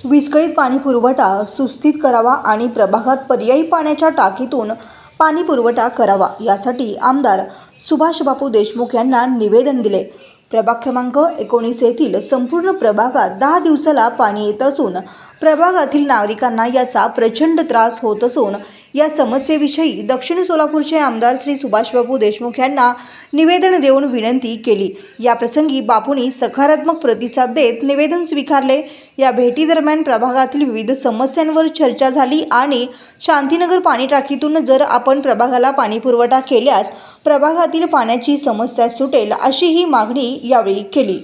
विस्कळीत पाणी पुरवठा सुस्थित करावा आणि प्रभागात पर्यायी पाण्याच्या टाकीतून पाणी पुरवठा करावा यासाठी आमदार सुभाष बापू देशमुख यांना निवेदन दिले। प्रभाग क्रमांक 19 येथील संपूर्ण प्रभागात 10 दिवसाला पाणी येत असून प्रभागातील नागरिकांना याचा प्रचंड त्रास होत असून या समस्येविषयी दक्षिण सोलापूरचे आमदार श्री सुभाष बापू देशमुख यांना निवेदन देऊन विनंती केली। या प्रसंगी बापूंनी सकारात्मक प्रतिसाद देत निवेदन स्वीकारले। या भेटीदरम्यान प्रभागातील विविध समस्यांवर चर्चा झाली आणि शांतीनगर पाणी टाकीतून जर आपण प्रभागाला पाणी पुरवठा केल्यास प्रभागातील पाण्याची समस्या सुटेल अशी ही मागणी यावेळी केली।